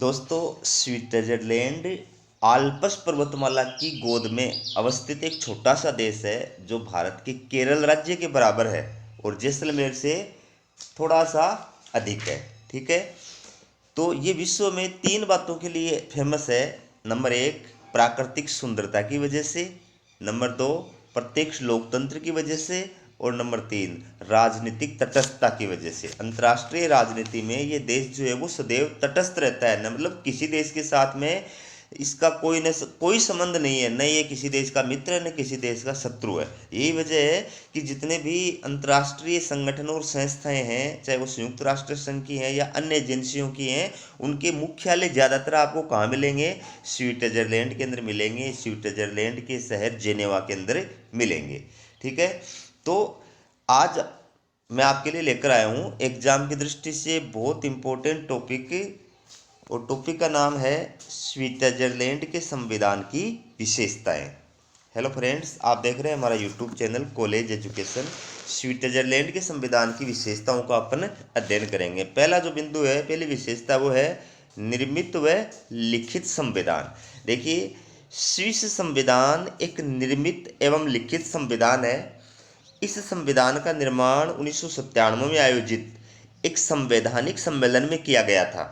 दोस्तों, Switzerland Alps पर्वतमाला की गोद में अवस्थित एक छोटा सा देश है जो भारत के केरल राज्य के बराबर है और जैसलमेर से थोड़ा सा अधिक है। ठीक है। तो ये विश्व में तीन बातों के लिए फेमस है। नंबर एक, प्राकृतिक सुंदरता की वजह से। नंबर दो, प्रत्यक्ष लोकतंत्र की वजह से। और नंबर तीन, राजनीतिक तटस्थता की वजह से। अंतर्राष्ट्रीय राजनीति में ये देश जो है वो सदैव तटस्थ रहता है, न मतलब किसी देश के साथ में इसका कोई संबंध नहीं है, न ये किसी देश का मित्र है न किसी देश का शत्रु है। यही वजह है कि जितने भी अंतर्राष्ट्रीय संगठन और संस्थाएं हैं, चाहे वो संयुक्त राष्ट्र संघ की हैं या अन्य एजेंसियों की हैं, उनके मुख्यालय ज़्यादातर आपको कहाँ मिलेंगे? स्विट्जरलैंड के अंदर मिलेंगे। स्विट्जरलैंड के शहर जेनेवा के अंदर मिलेंगे। ठीक है। तो आज मैं आपके लिए लेकर आया हूँ एग्जाम की दृष्टि से बहुत इंपॉर्टेंट टॉपिक, और टॉपिक का नाम है स्विट्जरलैंड के संविधान की विशेषताएं। हेलो फ्रेंड्स, आप देख रहे हैं हमारा YouTube channel college education. Switzerland के संविधान की विशेषताओं का अपन अध्ययन करेंगे। पहला जो बिंदु है, पहली विशेषता, वो है निर्मित व लिखित संविधान। देखिए, स्विस संविधान एक निर्मित एवं लिखित संविधान है। इस संविधान का निर्माण 1997 में आयोजित एक संवैधानिक सम्मेलन में किया गया था।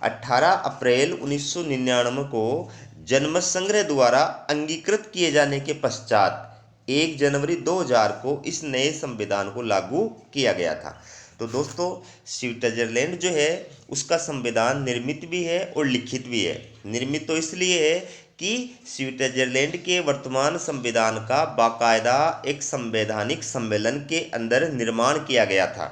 18 अप्रैल 1999 को जनमत संग्रह द्वारा अंगीकृत किए जाने के पश्चात 1 जनवरी 2000 को इस नए संविधान को लागू किया गया था। तो दोस्तों, स्विट्जरलैंड जो है उसका संविधान निर्मित भी है और लिखित भी है। निर्मित तो इसलिए है कि स्विट्जरलैंड के वर्तमान संविधान का बाकायदा एक संवैधानिक सम्मेलन के अंदर निर्माण किया गया था।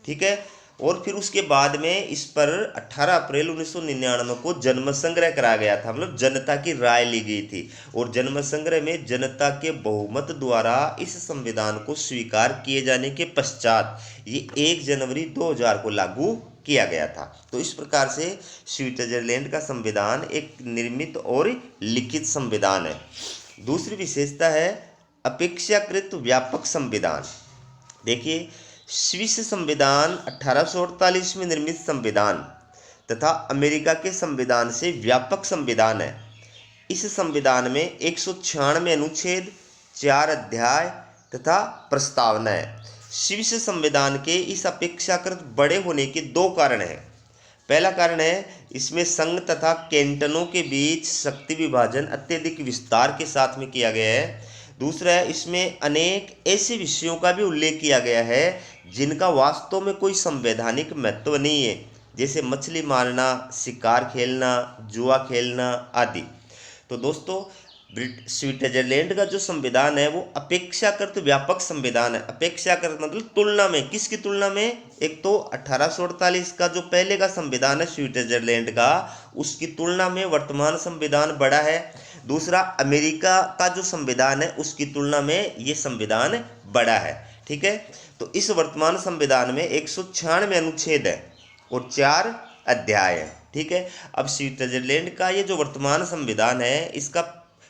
ठीक है। और फिर उसके बाद में इस पर 18 अप्रैल 1999 को जनमत संग्रह कराया गया था, मतलब जनता की राय ली गई थी। और जनमत संग्रह में जनता के बहुमत द्वारा इस संविधान को स्वीकार किए जाने के पश्चात ये 1 जनवरी 2000 को लागू किया गया था। तो इस प्रकार से स्विट्जरलैंड का संविधान एक निर्मित और लिखित संविधान है। दूसरी विशेषता है अपेक्षाकृत व्यापक संविधान। देखिए, स्विस संविधान 1848 में निर्मित संविधान तथा अमेरिका के संविधान से व्यापक संविधान है। इस संविधान में 196 अनुच्छेद, 4 अध्याय तथा प्रस्तावना है। स्विस संविधान के इस अपेक्षाकृत बड़े होने के दो कारण हैं। पहला कारण है, इसमें संघ तथा कैंटनों के बीच शक्ति विभाजन अत्यधिक विस्तार के साथ में किया गया है। दूसरा है, इसमें अनेक ऐसे विषयों का भी उल्लेख किया गया है जिनका वास्तव में कोई संवैधानिक महत्व नहीं है, जैसे मछली मारना, शिकार खेलना, जुआ खेलना आदि। तो दोस्तों, स्विट्जरलैंड का जो संविधान है वो अपेक्षाकृत व्यापक संविधान है। अपेक्षाकृत मतलब तुलना में, किसकी तुलना में? एक तो 1848 का जो पहले का संविधान है स्विट्जरलैंड का, उसकी तुलना में वर्तमान संविधान बड़ा है। दूसरा, अमेरिका का जो संविधान है उसकी तुलना में ये संविधान बड़ा है। ठीक है। तो इस वर्तमान संविधान में 196 अनुच्छेद है और 4 अध्याय है। ठीक है। अब स्विट्जरलैंड का ये जो वर्तमान संविधान है इसका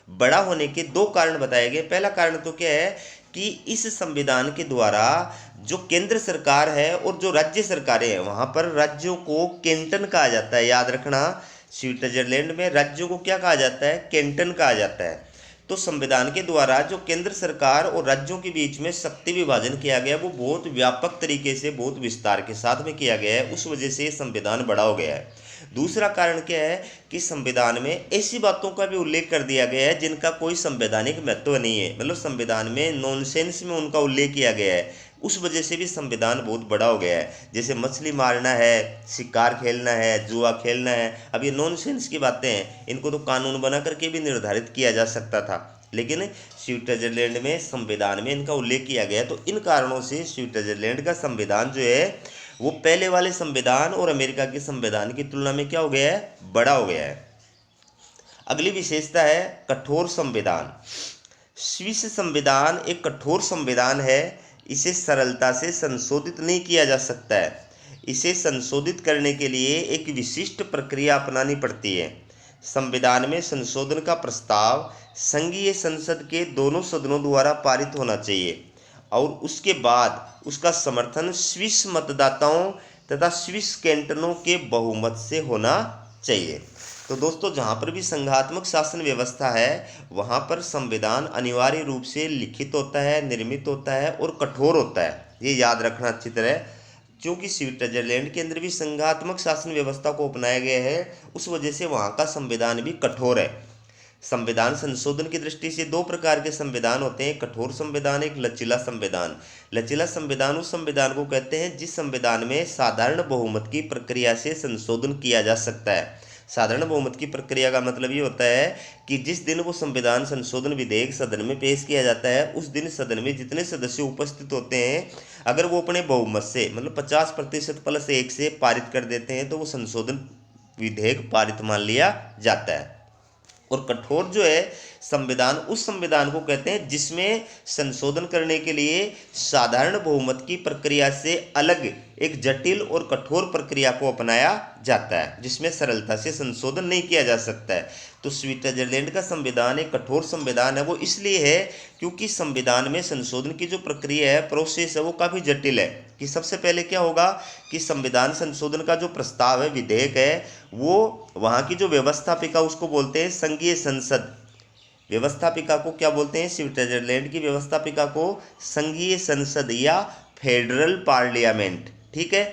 बड़ा होने के दो कारण बताए गए। पहला कारण तो क्या है कि इस संविधान के द्वारा जो केंद्र सरकार है और जो राज्य सरकारें हैं, वहाँ पर राज्यों को कैंटन कहा जाता है। याद रखना, स्विट्जरलैंड में राज्यों को क्या कहा जाता है? कैंटन कहा जाता है। तो संविधान के द्वारा जो केंद्र सरकार और राज्यों के बीच में शक्ति विभाजन किया गया वो बहुत व्यापक तरीके से, बहुत विस्तार के साथ में किया गया है। उस वजह से संविधान बड़ा हो गया है। दूसरा कारण क्या है कि संविधान में ऐसी बातों का भी उल्लेख कर दिया गया है जिनका कोई संवैधानिक महत्व नहीं है, मतलब संविधान में नॉनसेंस में उनका उल्लेख किया गया है। उस वजह से भी संविधान बहुत बड़ा हो गया है। जैसे मछली मारना है, शिकार खेलना है, जुआ खेलना है। अब ये नॉनसेंस की बातें हैं, इनको तो कानून बना करके भी निर्धारित किया जा सकता था, लेकिन स्विट्जरलैंड में संविधान में इनका उल्लेख किया गया है। तो इन कारणों से स्विट्जरलैंड का संविधान जो है वो पहले वाले संविधान और अमेरिका के संविधान की तुलना में क्या हो गया है? बड़ा हो गया है। अगली विशेषता है कठोर संविधान। स्विस संविधान एक कठोर संविधान है। इसे सरलता से संशोधित नहीं किया जा सकता है। इसे संशोधित करने के लिए एक विशिष्ट प्रक्रिया अपनानी पड़ती है। संविधान में संशोधन का प्रस्ताव संघीय संसद के दोनों सदनों द्वारा पारित होना चाहिए और उसके बाद उसका समर्थन स्विस मतदाताओं तथा स्विस कैंटनों के बहुमत से होना चाहिए। तो दोस्तों, जहाँ पर भी संघात्मक शासन व्यवस्था है वहाँ पर संविधान अनिवार्य रूप से लिखित होता है, निर्मित होता है और कठोर होता है, ये याद रखना अच्छी तरह। क्योंकि स्विट्जरलैंड के अंदर भी संघात्मक शासन व्यवस्था को अपनाया गया है, उस वजह से वहाँ का संविधान भी कठोर है। संविधान संशोधन की दृष्टि से दो प्रकार के संविधान होते हैं, कठोर संविधान, एक लचीला संविधान। लचीला संविधान उस संविधान को कहते हैं जिस संविधान में साधारण बहुमत की प्रक्रिया से संशोधन किया जा सकता है। साधारण बहुमत की प्रक्रिया का मतलब ये होता है कि जिस दिन वो संविधान संशोधन विधेयक सदन में पेश किया जाता है उस दिन सदन में जितने सदस्य उपस्थित होते हैं, अगर वो अपने बहुमत से मतलब 50% प्लस 1 से पारित कर देते हैं तो वो संशोधन विधेयक पारित मान लिया जाता है। और कठोर जो है संविधान, उस संविधान को कहते हैं जिसमें संशोधन करने के लिए साधारण बहुमत की प्रक्रिया से अलग एक जटिल और कठोर प्रक्रिया को अपनाया जाता है, जिसमें सरलता से संशोधन नहीं किया जा सकता है। तो स्विट्जरलैंड का संविधान एक कठोर संविधान है। वो इसलिए है क्योंकि संविधान में संशोधन की जो प्रक्रिया है, प्रोसेस है, वो काफ़ी जटिल है। कि सबसे पहले क्या होगा कि संविधान संशोधन का जो प्रस्ताव है, विधेयक है, वो वहाँ की जो व्यवस्थापिका उसको बोलते हैं संघीय संसद। व्यवस्थापिका को क्या बोलते हैं? स्विट्जरलैंड की व्यवस्थापिका को संघीय संसद या फेडरल पार्लियामेंट। ठीक है,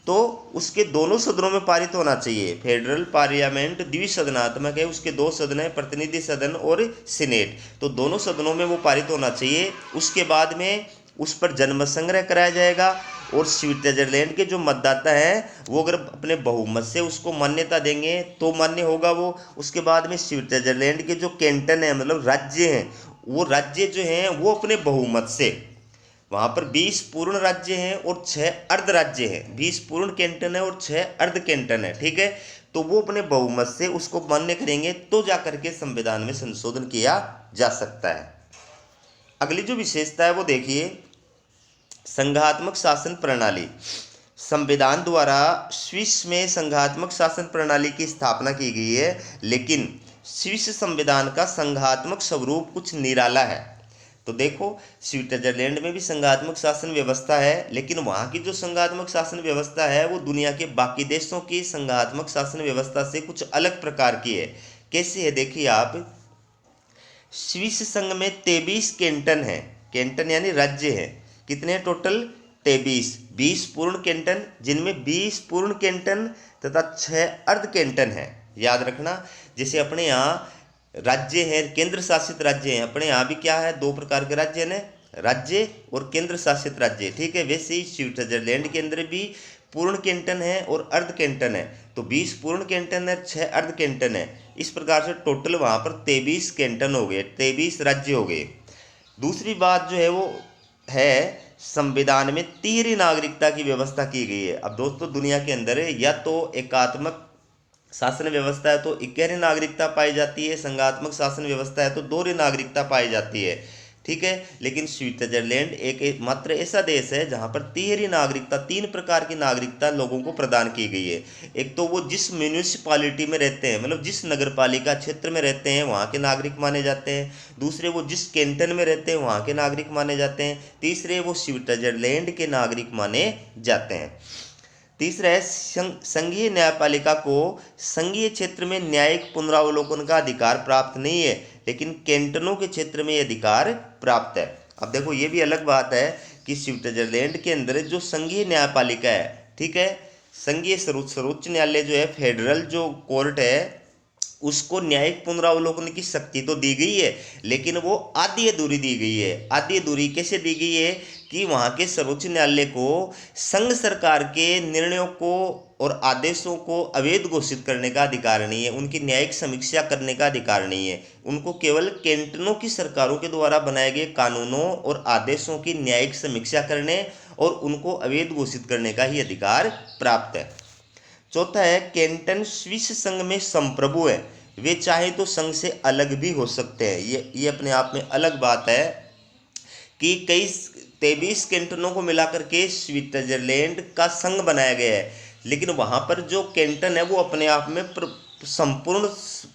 तो उसके दोनों सदनों में पारित होना चाहिए। फेडरल पार्लियामेंट द्विसदनात्मक है, उसके दो सदन है, प्रतिनिधि सदन और सीनेट। तो दोनों सदनों में वो पारित होना चाहिए। उसके बाद में उस पर जनमत संग्रह कराया जाएगा और स्विट्जरलैंड के जो मतदाता हैं वो अगर अपने बहुमत से उसको मान्यता देंगे तो मान्य होगा वो। उसके बाद में स्विट्जरलैंड के जो कैंटन है मतलब राज्य हैं, वो राज्य जो हैं वो अपने बहुमत से, वहाँ पर 20 पूर्ण राज्य हैं और 6 अर्ध राज्य हैं। 20 पूर्ण कैंटन है और 6 अर्ध कैंटन है। ठीक है, तो वो अपने बहुमत से उसको मान्य करेंगे तो जा करके संविधान में संशोधन किया जा सकता है। अगली जो विशेषता है वो देखिए, संघात्मक शासन प्रणाली। संविधान द्वारा स्विस में संघात्मक शासन प्रणाली की स्थापना की गई है, लेकिन स्विस संविधान का संघात्मक स्वरूप कुछ निराला है। तो देखो, स्विट्जरलैंड में भी संघात्मक शासन व्यवस्था है, लेकिन वहाँ की जो संघात्मक शासन व्यवस्था है वो दुनिया के बाकी देशों की संघात्मक शासन व्यवस्था से कुछ अलग प्रकार की है। कैसे है देखिए आप, स्विस संघ में 23 कैंटन है। कैंटन यानी राज्य है। कितने टोटल? 23। 20 पूर्ण कैंटन, जिनमें 20 पूर्ण कैंटन तथा 6 अर्ध कैंटन है। याद रखना, जैसे अपने यहाँ राज्य हैं, केंद्र शासित राज्य हैं। अपने यहाँ भी क्या है, दो प्रकार के राज्य हैं, राज्य और केंद्र शासित राज्य। ठीक है, वैसे ही स्विट्जरलैंड के अंदर भी पूर्ण कैंटन है और अर्ध कैंटन है। तो 20 पूर्ण कैंटन है, 6 अर्ध कैंटन है। इस प्रकार से टोटल वहाँ पर 23 कैंटन हो गए, 23 राज्य हो गए। दूसरी बात जो है वो है, संविधान में तिहरी नागरिकता की व्यवस्था की गई है। अब दोस्तों, दुनिया के अंदर या तो एकात्मक शासन व्यवस्था है तो इक्हरी नागरिकता पाई जाती है, संघात्मक शासन व्यवस्था है तो दोहरी नागरिकता पाई जाती है। ठीक है, लेकिन स्विट्जरलैंड एक मात्र ऐसा देश है जहां पर तिहरी नागरिकता, 3 प्रकार की नागरिकता लोगों को प्रदान की गई है। एक तो वो जिस म्यूनिसिपालिटी में रहते हैं, मतलब जिस नगरपालिका क्षेत्र में रहते हैं वहाँ के नागरिक माने जाते हैं। दूसरे, वो जिस कैंटन में रहते हैं वहाँ के नागरिक माने जाते हैं। तीसरे, वो स्विट्जरलैंड के नागरिक माने जाते हैं। तीसरा है, संघीय न्यायपालिका को संघीय क्षेत्र में न्यायिक पुनरावलोकन का अधिकार प्राप्त नहीं है, लेकिन कैंटनों के क्षेत्र में यह अधिकार प्राप्त है। अब देखो, ये भी अलग बात है कि स्विट्जरलैंड के अंदर जो संघीय न्यायपालिका है, ठीक है, संघीय सर्वोच्च न्यायालय जो है, फेडरल जो कोर्ट है, उसको न्यायिक पुनरावलोकन की शक्ति तो दी गई है, लेकिन वो आधी अधूरी दी गई है। आधी अधूरी कैसे दी गई है कि वहाँ के सर्वोच्च न्यायालय को संघ सरकार के निर्णयों को और आदेशों को अवैध घोषित करने का अधिकार नहीं है, उनकी न्यायिक समीक्षा करने का अधिकार नहीं है। उनको केवल कैंटनों की सरकारों के द्वारा बनाए गए कानूनों और आदेशों की न्यायिक समीक्षा करने और उनको अवैध घोषित करने का ही अधिकार प्राप्त है। चौथा है, कैंटन स्विस संघ में संप्रभु है, वे चाहे तो संघ से अलग भी हो सकते हैं। ये अपने आप में अलग बात है कि कई 23 कैंटनों को मिलाकर के स्विट्जरलैंड का संघ बनाया गया है, लेकिन वहाँ पर जो कैंटन है वो अपने आप में संपूर्ण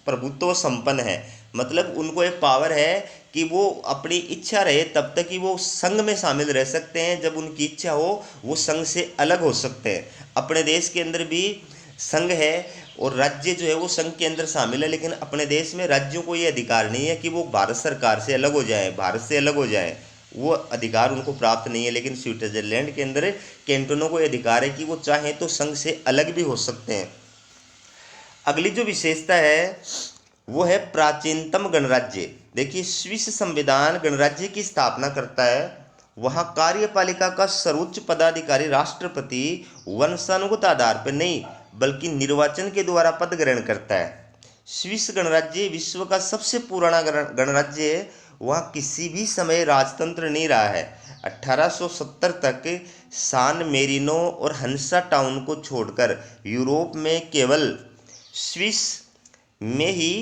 प्रभुत्व संपन्न है। मतलब उनको एक पावर है कि वो अपनी इच्छा रहे तब तक कि वो संघ में शामिल रह सकते हैं, जब उनकी इच्छा हो वो संघ से अलग हो सकते हैं। अपने देश के अंदर भी संघ है और राज्य जो है वो संघ के अंदर शामिल है, लेकिन अपने देश में राज्यों को ये अधिकार नहीं है कि वो भारत सरकार से अलग हो जाए, भारत से अलग हो जाए, वो अधिकार उनको प्राप्त नहीं है। लेकिन स्विट्जरलैंड के अंदर कैंटोनों को ये अधिकार है कि वो चाहें तो संघ से अलग भी हो सकते हैं। अगली जो विशेषता है वो है प्राचीनतम गणराज्य। देखिए, स्विस संविधान गणराज्य की स्थापना करता है। वहाँ कार्यपालिका का सर्वोच्च पदाधिकारी राष्ट्रपति वंशानुगत आधार पर नहीं बल्कि निर्वाचन के द्वारा पद ग्रहण करता है। स्विस गणराज्य विश्व का सबसे पुराना गणराज्य है। वहाँ किसी भी समय राजतंत्र नहीं रहा है। 1870 तक सान मेरिनो और हंसा टाउन को छोड़कर यूरोप में केवल स्विस में ही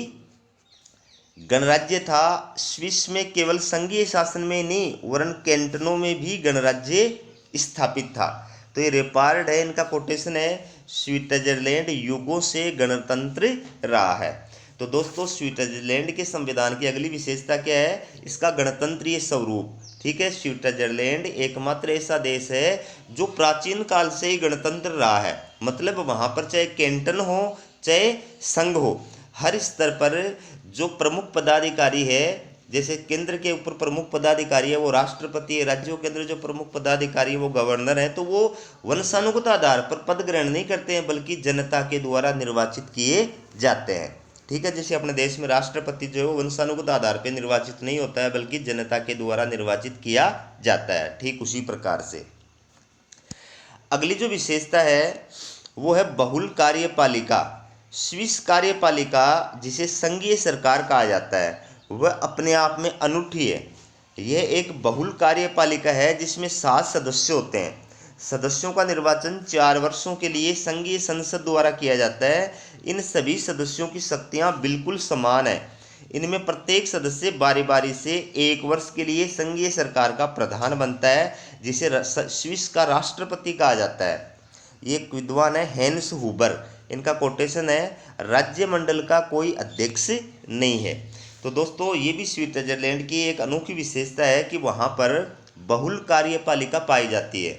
गणराज्य था। स्विस में केवल संघीय शासन में नहीं वरन कैंटनों में भी गणराज्य स्थापित था। तो ये रेपार्ड है, इनका कोटेशन है, स्विट्जरलैंड युगों से गणतंत्र रहा है। तो दोस्तों, स्विट्जरलैंड के संविधान की अगली विशेषता क्या है? इसका गणतंत्रीय स्वरूप। ठीक है, स्विट्जरलैंड एकमात्र ऐसा देश है जो प्राचीन काल से ही गणतंत्र रहा है। मतलब वहाँ पर चाहे कैंटन हो चाहे संघ हो, हर स्तर पर जो प्रमुख पदाधिकारी है, जैसे केंद्र के ऊपर प्रमुख पदाधिकारी है वो राष्ट्रपति है, राज्यों के अंदर जो प्रमुख पदाधिकारी है वो गवर्नर है, तो वो वंशानुगत आधार पर पद ग्रहण नहीं करते हैं बल्कि जनता के द्वारा निर्वाचित किए जाते हैं। ठीक है, जैसे अपने देश में राष्ट्रपति जो है वो वंशानुगत आधार पर निर्वाचित नहीं होता है बल्कि जनता के द्वारा निर्वाचित किया जाता है। ठीक उसी प्रकार से अगली जो विशेषता है वो है बहुल कार्यपालिका। स्विस कार्यपालिका जिसे संघीय सरकार कहा जाता है वह अपने आप में अनूठी है। यह एक बहुल कार्यपालिका है जिसमें 7 सदस्य होते हैं। सदस्यों का निर्वाचन 4 वर्षों के लिए संघीय संसद द्वारा किया जाता है। इन सभी सदस्यों की शक्तियां बिल्कुल समान है। इनमें प्रत्येक सदस्य बारी बारी से 1 वर्ष के लिए संघीय सरकार का प्रधान बनता है जिसे स्विस का राष्ट्रपति कहा जाता है। ये एक विद्वान है हैंस हुबर, इनका कोटेशन है, राज्य मंडल का कोई अध्यक्ष नहीं है। तो दोस्तों, ये भी स्विट्जरलैंड की एक अनोखी विशेषता है कि वहाँ पर बहुल कार्यपालिका पाई जाती है।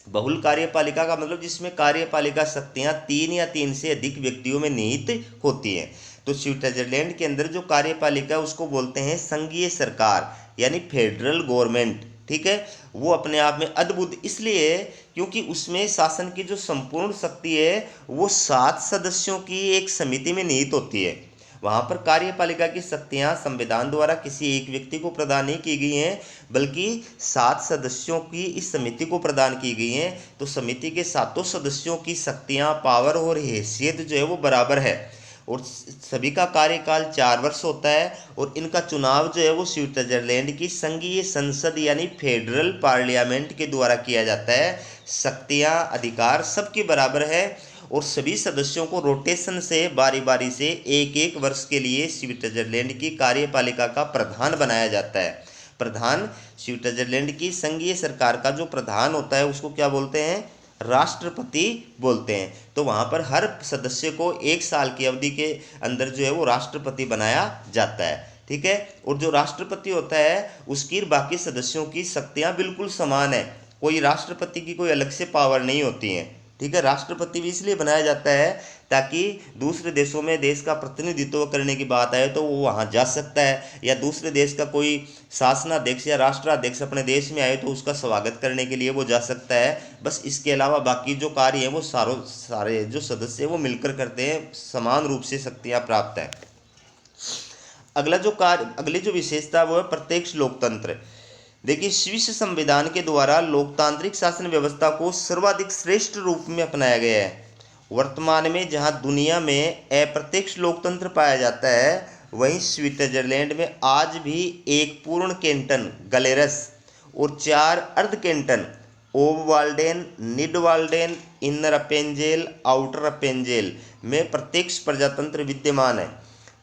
बहुल कार्यपालिका का मतलब जिसमें कार्यपालिका शक्तियाँ 3 या 3 से अधिक व्यक्तियों में निहित होती हैं। तो स्विट्जरलैंड के अंदर जो कार्यपालिका उसको बोलते हैं संघीय सरकार यानी फेडरल गवर्नमेंट। ठीक है, वो अपने आप में अद्भुत इसलिए है क्योंकि उसमें शासन की जो संपूर्ण शक्ति है वो 7 सदस्यों की एक समिति में निहित होती है। वहाँ पर कार्यपालिका की शक्तियाँ संविधान द्वारा किसी एक व्यक्ति को प्रदान नहीं की गई हैं बल्कि 7 सदस्यों की इस समिति को प्रदान की गई हैं। तो समिति के 7 सदस्यों की शक्तियाँ, पावर और हैसियत जो है वो बराबर है और सभी का कार्यकाल 4 वर्ष होता है और इनका चुनाव जो है वो स्विट्जरलैंड की संघीय संसद यानी फेडरल पार्लियामेंट के द्वारा किया जाता है। शक्तियाँ, अधिकार सबकी बराबर है और सभी सदस्यों को रोटेशन से बारी बारी से 1-1 वर्ष के लिए स्विट्जरलैंड की कार्यपालिका का प्रधान बनाया जाता है। प्रधान, स्विट्जरलैंड की संघीय सरकार का जो प्रधान होता है उसको क्या बोलते हैं? राष्ट्रपति बोलते हैं। तो वहाँ पर हर सदस्य को 1 साल की अवधि के अंदर जो है वो राष्ट्रपति बनाया जाता है। ठीक है, और जो राष्ट्रपति होता है उसकी बाकी सदस्यों की शक्तियाँ बिल्कुल समान है। कोई राष्ट्रपति की कोई अलग से पावर नहीं होती हैं। ठीक है, राष्ट्रपति भी इसलिए बनाया जाता है ताकि दूसरे देशों में देश का प्रतिनिधित्व करने की बात आए तो वो वहाँ जा सकता है, या दूसरे देश का कोई शासनाध्यक्ष या राष्ट्राध्यक्ष अपने देश में आए तो उसका स्वागत करने के लिए वो जा सकता है। बस इसके अलावा बाकी जो कार्य हैं वो सारे जो सदस्य हैं वो मिलकर करते हैं, समान रूप से शक्तियाँ प्राप्त हैं। अगली जो विशेषता वो है प्रत्यक्ष लोकतंत्र। देखिए, स्विस संविधान के द्वारा लोकतांत्रिक शासन व्यवस्था को सर्वाधिक श्रेष्ठ रूप में अपनाया गया है। वर्तमान में जहां दुनिया में अप्रत्यक्ष लोकतंत्र पाया जाता है वहीं स्विट्जरलैंड में आज भी एक पूर्ण कैंटन गलेरस और 4 अर्ध कैंटन ओबवाल्डेन, निडवाल्डेन, इनर अपेंजेल, आउटर अपेंजेल में प्रत्यक्ष प्रजातंत्र विद्यमान है।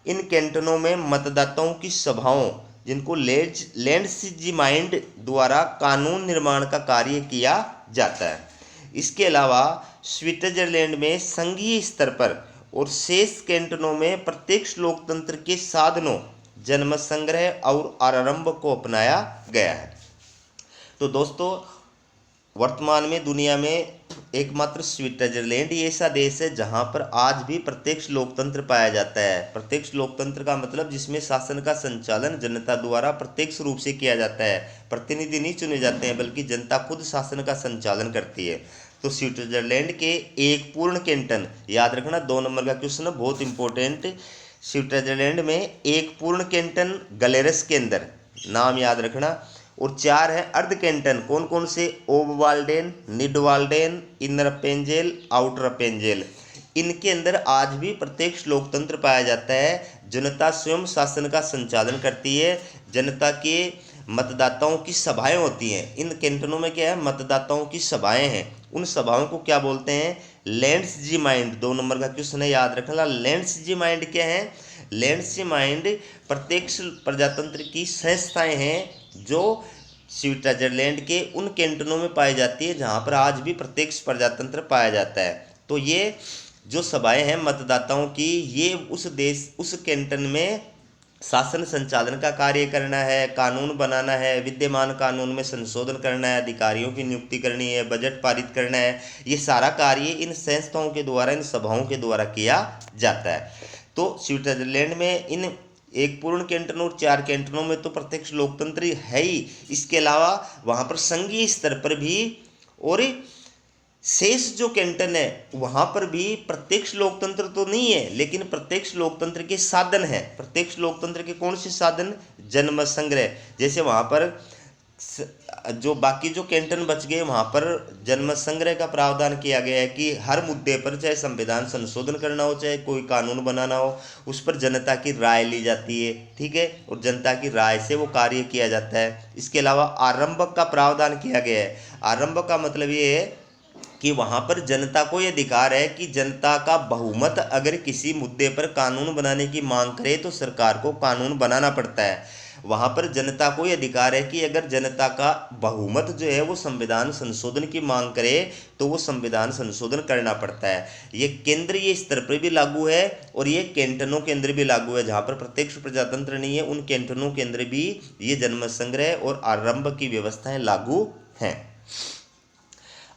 इन कैंटनों में मतदाताओं की सभाओं जिनको लैंडस्जीमाइंड द्वारा कानून निर्माण का कार्य किया जाता है। इसके अलावा स्विट्जरलैंड में संघीय स्तर पर और शेष कैंटनों में प्रत्यक्ष लोकतंत्र के साधनों, जनमत संग्रह और आरंभ को अपनाया गया है। तो दोस्तों, वर्तमान में दुनिया में एकमात्र स्विट्जरलैंड ही ऐसा देश है जहां पर आज भी प्रत्यक्ष लोकतंत्र पाया जाता है। प्रत्यक्ष लोकतंत्र का मतलब जिसमें शासन का संचालन जनता द्वारा प्रत्यक्ष रूप से किया जाता है। प्रतिनिधि नहीं चुने जाते हैं बल्कि जनता खुद शासन का संचालन करती है। तो स्विट्जरलैंड के एक पूर्ण कैंटन, याद रखना 2 नंबर का क्वेश्चन है, बहुत इंपॉर्टेंट। स्विट्जरलैंड में एक पूर्ण कैंटन गलेरस के अंदर, नाम याद रखना, और 4 है अर्ध कैंटन। कौन कौन से? ओबवाल्डेन, निडवाल्डेन, इनर अपेंजेल, आउटर अपेंजेल। इनके अंदर आज भी प्रत्यक्ष लोकतंत्र पाया जाता है। जनता स्वयं शासन का संचालन करती है। जनता के मतदाताओं की सभाएं होती हैं। इन कैंटनों में क्या है? मतदाताओं की सभाएं हैं। उन सभाओं को क्या बोलते हैं? लैंड्स जी माइंड। 2 नंबर का क्वेश्चन है, याद रखना। लैंड्स जी माइंड क्या है? लैंड्स जी माइंड प्रत्यक्ष प्रजातंत्र की संस्थाएं हैं जो स्विट्जरलैंड के उन कैंटनों में पाई जाती है जहां पर आज भी प्रत्यक्ष प्रजातंत्र पाया जाता है। तो ये जो सभाएं हैं मतदाताओं की, ये उस कैंटन में शासन संचालन का कार्य करना है, कानून बनाना है, विद्यमान कानून में संशोधन करना है, अधिकारियों की नियुक्ति करनी है, बजट पारित करना है। ये सारा कार्य इन संस्थाओं के द्वारा, इन सभाओं के द्वारा किया जाता है। तो स्विट्जरलैंड में इन एक पूर्ण कैंटन और 4 कैंटनों में तो प्रत्यक्ष लोकतंत्र है ही। इसके अलावा वहाँ पर संघीय स्तर पर भी और शेष जो कैंटन है वहाँ पर भी प्रत्यक्ष लोकतंत्र तो नहीं है, लेकिन प्रत्यक्ष लोकतंत्र के साधन है। प्रत्यक्ष लोकतंत्र के कौन से साधन? जनमत संग्रह। जैसे वहाँ पर जो बाकी जो कैंटन बच गए वहाँ पर जनमत संग्रह का प्रावधान किया गया है कि हर मुद्दे पर, चाहे संविधान संशोधन करना हो, चाहे कोई कानून बनाना हो, उस पर जनता की राय ली जाती है, ठीक है, और जनता की राय से वो कार्य किया जाता है। इसके अलावा आरंभक का प्रावधान किया गया है। आरंभक का मतलब ये है कि वहाँ पर जनता को ये अधिकार है कि जनता का बहुमत अगर किसी मुद्दे पर कानून बनाने की मांग करे तो सरकार को कानून बनाना पड़ता है। वहाँ पर जनता को ये अधिकार है कि अगर जनता का बहुमत जो है वो संविधान संशोधन की मांग करे तो वो संविधान संशोधन करना पड़ता है। ये केंद्रीय स्तर पर भी लागू है और ये कैंटनों के अंदर भी लागू है। जहाँ पर प्रत्यक्ष प्रजातंत्र नहीं है उन कैंटनों के अंदर भी ये जनमत संग्रह और आरंभ की व्यवस्थाएं लागू हैं।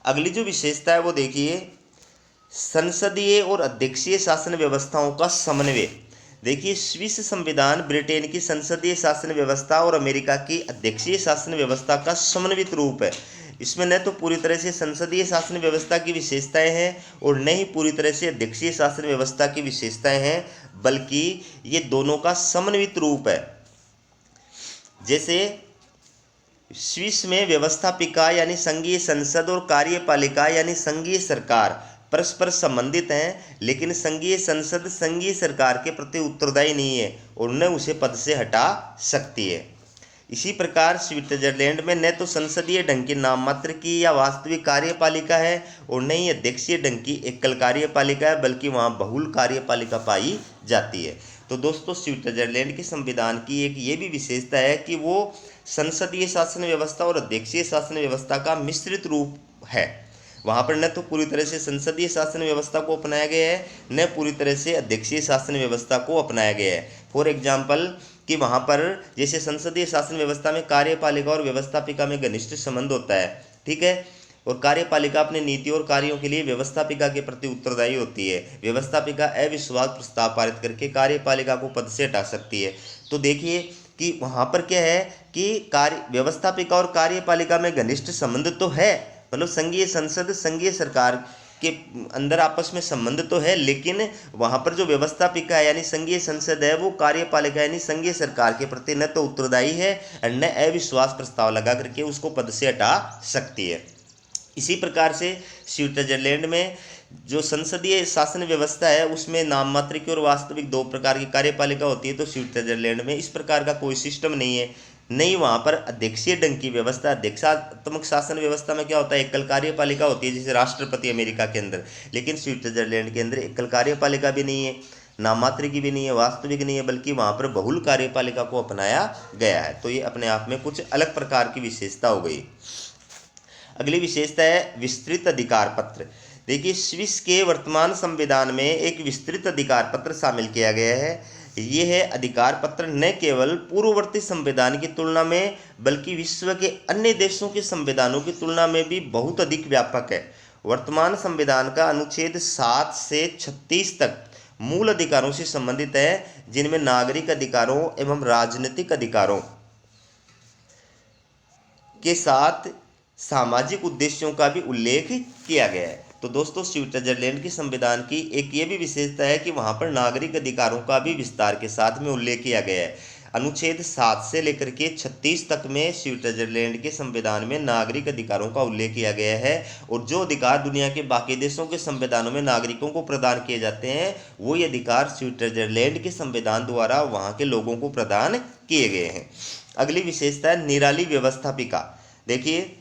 अगली जो विशेषता है वो देखिए, संसदीय और अध्यक्षीय शासन व्यवस्थाओं का समन्वय। देखिए, स्विस संविधान ब्रिटेन की संसदीय शासन व्यवस्था और अमेरिका की अध्यक्षीय शासन व्यवस्था का समन्वित रूप है। इसमें न तो पूरी तरह से संसदीय शासन व्यवस्था की विशेषताएं हैं और न ही पूरी तरह से अध्यक्षीय शासन व्यवस्था की विशेषताएं हैं, बल्कि ये दोनों का समन्वित रूप है। जैसे स्विस में व्यवस्थापिका यानी संघीय संसद और कार्यपालिका यानी संघीय सरकार परस्पर संबंधित हैं, लेकिन संघीय संसद संघीय सरकार के प्रति उत्तरदायी नहीं है और न उसे पद से हटा सकती है। इसी प्रकार स्विट्जरलैंड में न तो संसदीय ढंग की नाम मात्र की या वास्तविक कार्यपालिका है और न ही अध्यक्षीय ढंग की एकल कार्यपालिका है, बल्कि वहाँ बहुल कार्यपालिका पाई जाती है। तो दोस्तों, स्विट्जरलैंड के संविधान की एक ये भी विशेषता है कि वो संसदीय शासन व्यवस्था और अध्यक्षीय शासन व्यवस्था का मिश्रित रूप है। वहाँ पर न तो पूरी तरह से संसदीय शासन व्यवस्था को अपनाया गया है, न पूरी तरह से अध्यक्षीय शासन व्यवस्था को अपनाया गया है। फॉर एग्जाम्पल कि वहाँ पर जैसे संसदीय शासन व्यवस्था में कार्यपालिका और व्यवस्थापिका में घनिष्ठ संबंध होता है, ठीक है, और कार्यपालिका अपने नीति और कार्यों के लिए व्यवस्थापिका के प्रति उत्तरदायी होती है। व्यवस्थापिका अविश्वास प्रस्ताव पारित करके कार्यपालिका को पद से हटा सकती है। तो देखिए कि वहाँ पर क्या है कि व्यवस्थापिका और कार्यपालिका में घनिष्ठ संबंध तो है, मतलब संघीय संसद संघीय सरकार के अंदर आपस में संबंध तो है, लेकिन वहाँ पर जो व्यवस्थापिका है यानी संघीय संसद है वो कार्यपालिका यानी संघीय सरकार के प्रति न तो उत्तरदायी है और न अविश्वास प्रस्ताव लगा करके उसको पद से हटा सकती है। इसी प्रकार से स्विट्जरलैंड में जो संसदीय शासन व्यवस्था है उसमें नाम मात्र की और वास्तविक 2 प्रकार की कार्यपालिका होती है। तो स्विट्जरलैंड में इस प्रकार का कोई सिस्टम नहीं है, नहीं वहाँ पर अध्यक्षीय ढंग की व्यवस्था। अध्यक्षात्मक शासन व्यवस्था में क्या होता है, एकल कार्यपालिका होती है जैसे राष्ट्रपति अमेरिका के अंदर, लेकिन स्विट्जरलैंड के अंदर एकल कार्यपालिका भी नहीं है, नाम मात्र की भी नहीं है, वास्तविक नहीं है, बल्कि वहाँ पर बहुल कार्यपालिका को अपनाया गया है। तो ये अपने आप में कुछ अलग प्रकार की विशेषता हो गई। अगली विशेषता है विस्तृत अधिकार पत्र। देखिए, स्विस के वर्तमान संविधान में एक विस्तृत अधिकार पत्र शामिल किया गया है ये है अधिकार पत्र न केवल पूर्ववर्ती संविधान की तुलना में बल्कि विश्व के अन्य देशों के संविधानों की तुलना में भी बहुत अधिक व्यापक है। वर्तमान संविधान का अनुच्छेद 7 से 36 तक मूल अधिकारों से संबंधित है, जिनमें नागरिक अधिकारों एवं राजनीतिक अधिकारों के साथ सामाजिक उद्देश्यों का भी उल्लेख किया गया है। तो दोस्तों, स्विट्जरलैंड के संविधान की एक ये भी विशेषता है कि वहाँ पर नागरिक अधिकारों का भी विस्तार के साथ में उल्लेख किया गया है। अनुच्छेद 7 से लेकर के 36 तक में स्विट्जरलैंड के संविधान में नागरिक अधिकारों का उल्लेख किया गया है, और जो अधिकार दुनिया के बाकी देशों के संविधानों में नागरिकों को प्रदान किए जाते हैं, वही अधिकार स्विट्जरलैंड के संविधान द्वारा वहाँ के लोगों को प्रदान किए गए हैं। अगली विशेषता है निराली व्यवस्थापिका। देखिए,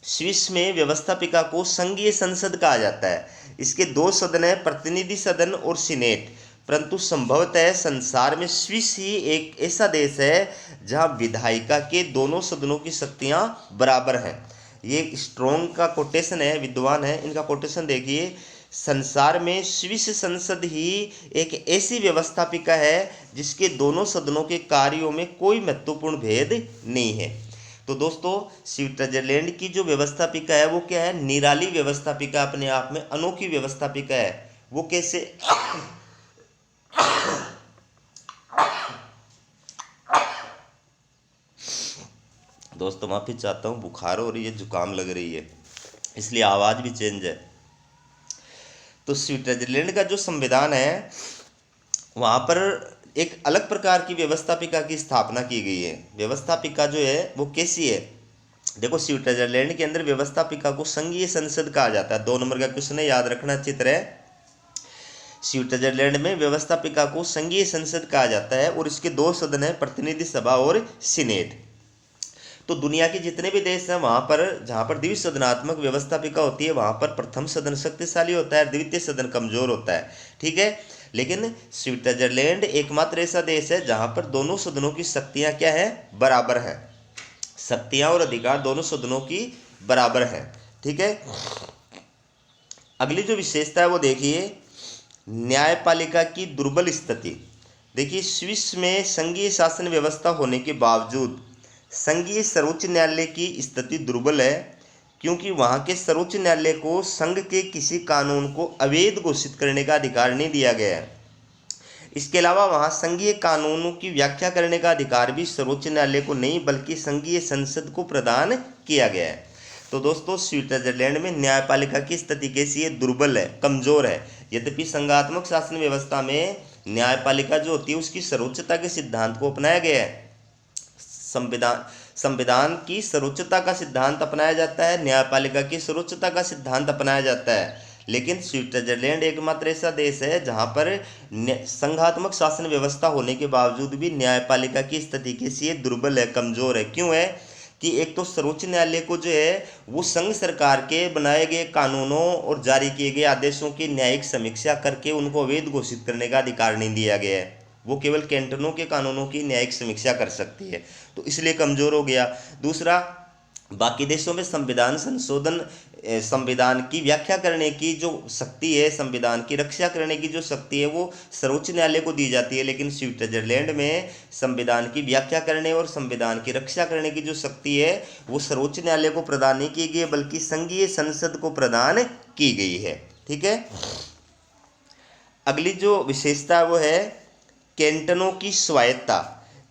स्विस में व्यवस्थापिका को संघीय संसद कहा जाता है। इसके 2 सदन है, प्रतिनिधि सदन और सीनेट। परंतु संभवतः संसार में स्विस ही एक ऐसा देश है जहां विधायिका के दोनों सदनों की शक्तियां बराबर हैं। ये स्ट्रॉन्ग का कोटेशन है, विद्वान है, इनका कोटेशन देखिए। संसार में स्विस संसद ही एक ऐसी व्यवस्थापिका है जिसके दोनों सदनों के कार्यों में कोई महत्वपूर्ण भेद नहीं है। तो दोस्तों, स्विट्जरलैंड की जो व्यवस्थापिका है वो क्या है? निराली व्यवस्थापिका, अपने आप में अनोखी व्यवस्थापिका है। वो कैसे? दोस्तों माफी चाहता हूँ, बुखार हो रही है, जुकाम लग रही है, इसलिए आवाज़ भी चेंज है। तो स्विट्जरलैंड का जो संविधान है वहाँ पर एक अलग प्रकार की व्यवस्थापिका की स्थापना की गई है। व्यवस्थापिका जो है वो कैसी है? देखो, स्विट्जरलैंड के अंदर व्यवस्थापिका को संघीय संसद कहा जाता है। 2 नंबर का क्वेश्चन है, याद रखना चित्र है। स्विट्जरलैंड में व्यवस्थापिका को संघीय संसद कहा जाता है और इसके 2 सदन है, प्रतिनिधि सभा और सीनेट। तो दुनिया के जितने भी देश हैं वहाँ पर जहाँ पर द्विसदनात्मक व्यवस्थापिका होती है वहाँ पर प्रथम सदन शक्तिशाली होता है, द्वितीय सदन कमजोर होता है। ठीक है, लेकिन स्विट्जरलैंड एकमात्र ऐसा देश है जहाँ पर दोनों सदनों की शक्तियाँ क्या है? बराबर हैं। शक्तियाँ और अधिकार दोनों सदनों की बराबर हैं। ठीक है, अगली जो विशेषता है वो देखिए, न्यायपालिका की दुर्बल स्थिति। देखिए, स्विस में संघीय शासन व्यवस्था होने के बावजूद संघीय सर्वोच्च न्यायालय की स्थिति दुर्बल है, क्योंकि वहाँ के सर्वोच्च न्यायालय को संघ के किसी कानून को अवैध घोषित करने का अधिकार नहीं दिया गया है। इसके अलावा वहाँ संघीय कानूनों की व्याख्या करने का अधिकार भी सर्वोच्च न्यायालय को नहीं बल्कि संघीय संसद को प्रदान किया गया है। तो दोस्तों, स्विट्जरलैंड में न्यायपालिका की स्थिति कैसी है? दुर्बल है, कमजोर है। यद्यपि संघात्मक शासन व्यवस्था में न्यायपालिका जो होती है उसकी सर्वोच्चता के सिद्धांत को अपनाया गया है। संविधान की सर्वोच्चता का सिद्धांत अपनाया जाता है, न्यायपालिका की सर्वोच्चता का सिद्धांत अपनाया जाता है। लेकिन स्विट्जरलैंड एकमात्र ऐसा देश है जहां पर संघात्मक शासन व्यवस्था होने के बावजूद भी न्यायपालिका की स्थिति कैसी है? दुर्बल है, कमजोर है। क्यों है? कि एक तो सर्वोच्च न्यायालय को जो है वो संघ सरकार के बनाए गए कानूनों और जारी किए गए आदेशों की न्यायिक समीक्षा करके उनको अवैध घोषित करने का अधिकार नहीं दिया गया है। वो केवल कैंटनों के कानूनों की न्यायिक समीक्षा कर सकती है, तो इसलिए कमज़ोर हो गया। दूसरा, बाकी देशों में संविधान की व्याख्या करने की जो शक्ति है, संविधान की रक्षा करने की जो शक्ति है वो सर्वोच्च न्यायालय को दी जाती है। लेकिन स्विट्जरलैंड में संविधान की व्याख्या करने और संविधान की रक्षा करने की जो शक्ति है वो सर्वोच्च न्यायालय को प्रदान नहीं की गई बल्कि संघीय संसद को प्रदान की गई है। ठीक है, अगली जो विशेषता वो है कैंटनों की स्वायत्ता।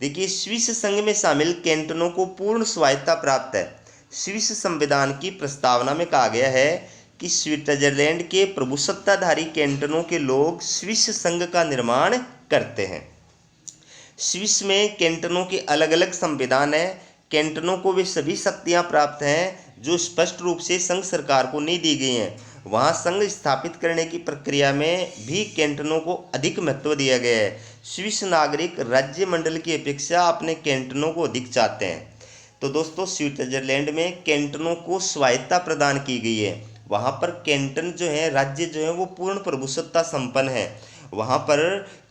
देखिए, स्विस संघ में शामिल कैंटनों को पूर्ण स्वायत्ता प्राप्त है। स्विस संविधान की प्रस्तावना में कहा गया है कि स्विट्जरलैंड के प्रभुसत्ताधारी कैंटनों के लोग स्विस संघ का निर्माण करते हैं। स्विस में कैंटनों के अलग अलग संविधान हैं। कैंटनों को वे सभी शक्तियां प्राप्त हैं जो स्पष्ट रूप से संघ सरकार को नहीं दी गई हैं। वहाँ संघ स्थापित करने की प्रक्रिया में भी कैंटनों को अधिक महत्व दिया गया है। स्विस नागरिक राज्य मंडल की अपेक्षा अपने कैंटनों को अधिक चाहते हैं। तो दोस्तों, स्विट्जरलैंड में कैंटनों को स्वायत्ता प्रदान की गई है। वहाँ पर कैंटन जो है, राज्य जो है वो पूर्ण प्रभुसत्ता संपन्न है। वहाँ पर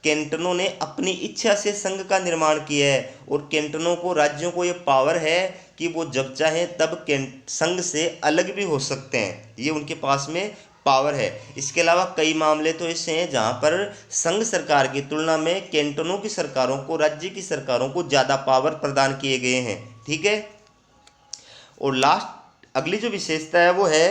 कैंटनों ने अपनी इच्छा से संघ का निर्माण किया है और कैंटनों को, राज्यों को ये पावर है कि वो जब चाहें तब संघ से अलग भी हो सकते हैं। ये उनके पास में पावर है। इसके अलावा कई मामले तो ऐसे हैं जहां पर संघ सरकार की तुलना में कैंटोनों की सरकारों को, राज्य की सरकारों को ज़्यादा पावर प्रदान किए गए हैं। ठीक है। और लास्ट अगली जो विशेषता है वो है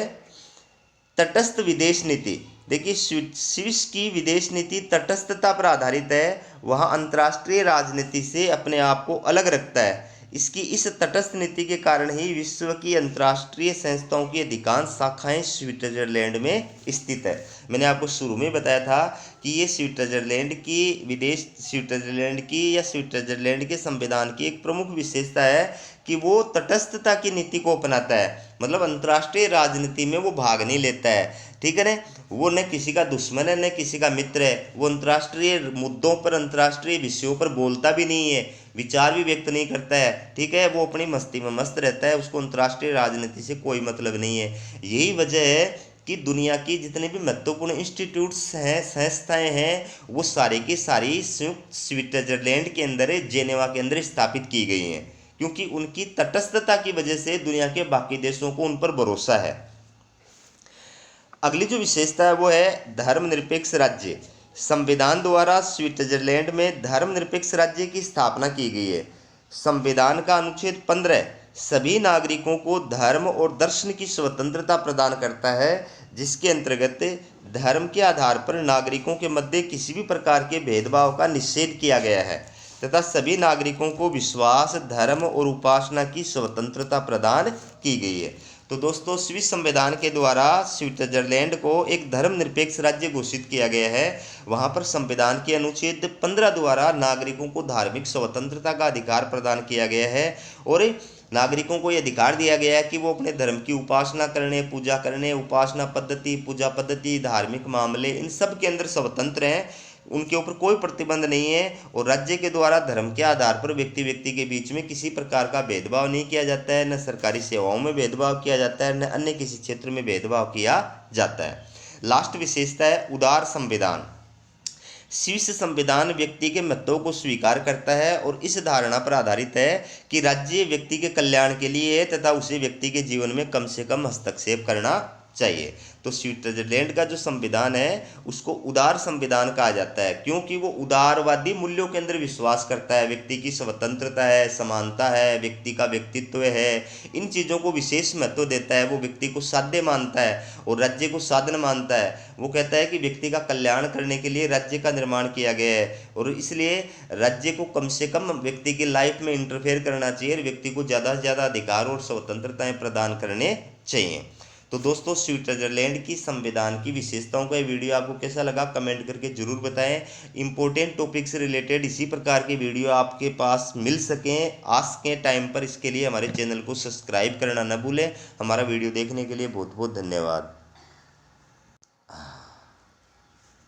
तटस्थ विदेश नीति। देखिए स्विस की विदेश नीति तटस्थता पर आधारित है। वह अंतर्राष्ट्रीय राजनीति से अपने आप को अलग रखता है। इसकी इस तटस्थ नीति के कारण ही विश्व की अंतर्राष्ट्रीय संस्थाओं की अधिकांश शाखाएं स्विट्जरलैंड में स्थित है। मैंने आपको शुरू में बताया था कि ये स्विट्जरलैंड की या स्विट्जरलैंड के संविधान की एक प्रमुख विशेषता है कि वो तटस्थता की नीति को अपनाता है। मतलब अंतर्राष्ट्रीय राजनीति में वो भाग नहीं लेता है। ठीक है ना। वो न किसी का दुश्मन है न किसी का मित्र है। वो अंतर्राष्ट्रीय मुद्दों पर, अंतर्राष्ट्रीय विषयों पर बोलता भी नहीं है, विचार भी व्यक्त नहीं करता है। ठीक है। वो अपनी मस्ती में मस्त रहता है, उसको अंतर्राष्ट्रीय राजनीति से कोई मतलब नहीं है। यही वजह है कि दुनिया की जितने भी महत्वपूर्ण इंस्टीट्यूट्स हैं, संस्थाएं हैं, वो सारी की सारी संयुक्त स्विट्जरलैंड के अंदर, जेनेवा के अंदर स्थापित की गई हैं, क्योंकि उनकी तटस्थता की वजह से दुनिया के बाकी देशों को उन पर भरोसा है। अगली जो विशेषता है वो है धर्मनिरपेक्ष राज्य। संविधान द्वारा स्विट्जरलैंड में धर्मनिरपेक्ष राज्य की स्थापना की गई है। संविधान का अनुच्छेद 15 सभी नागरिकों को धर्म और दर्शन की स्वतंत्रता प्रदान करता है, जिसके अंतर्गत धर्म के आधार पर नागरिकों के मध्य किसी भी प्रकार के भेदभाव का निषेध किया गया है तथा सभी नागरिकों को विश्वास, धर्म और उपासना की स्वतंत्रता प्रदान की गई है। तो दोस्तों, स्विस संविधान के द्वारा स्विट्जरलैंड को एक धर्मनिरपेक्ष राज्य घोषित किया गया है। वहां पर संविधान के अनुच्छेद 15 द्वारा नागरिकों को धार्मिक स्वतंत्रता का अधिकार प्रदान किया गया है और नागरिकों को यह अधिकार दिया गया है कि वो अपने धर्म की उपासना करने, पूजा करने, उपासना पद्धति, पूजा पद्धति, धार्मिक मामले, इन सब के अंदर स्वतंत्र हैं। उनके ऊपर कोई प्रतिबंध नहीं है और राज्य के द्वारा धर्म के आधार पर व्यक्ति व्यक्ति के बीच में किसी प्रकार का भेदभाव नहीं किया जाता है। न सरकारी सेवाओं में भेदभाव किया जाता है, न अन्य किसी क्षेत्र में भेदभाव किया जाता है। लास्ट विशेषता है उदार संविधान। स्विस संविधान व्यक्ति के महत्व को स्वीकार करता है और इस धारणा पर आधारित है कि राज्य व्यक्ति के कल्याण के लिए है तथा उसे व्यक्ति के जीवन में कम से कम हस्तक्षेप करना चाहिए। तो स्विट्जरलैंड का जो संविधान है उसको उदार संविधान कहा जाता है, क्योंकि वो उदारवादी मूल्यों के अंदर विश्वास करता है। व्यक्ति की स्वतंत्रता है, समानता है, व्यक्ति का व्यक्तित्व है, इन चीज़ों को विशेष महत्व देता है। वो व्यक्ति को साध्य मानता है और राज्य को साधन मानता है। वो कहता है कि व्यक्ति का कल्याण करने के लिए राज्य का निर्माण किया गया है और इसलिए राज्य को कम से कम व्यक्ति की लाइफ में इंटरफेयर करना चाहिए और व्यक्ति को ज़्यादा से ज़्यादा अधिकार और स्वतंत्रताएं प्रदान करने चाहिए। तो दोस्तों, स्विट्जरलैंड की संविधान की विशेषताओं का ये वीडियो आपको कैसा लगा कमेंट करके ज़रूर बताएं। इंपॉर्टेंट टॉपिक से रिलेटेड इसी प्रकार के वीडियो आपके पास मिल सकें, आ सकें टाइम पर, इसके लिए हमारे चैनल को सब्सक्राइब करना न भूलें। हमारा वीडियो देखने के लिए बहुत बहुत धन्यवाद।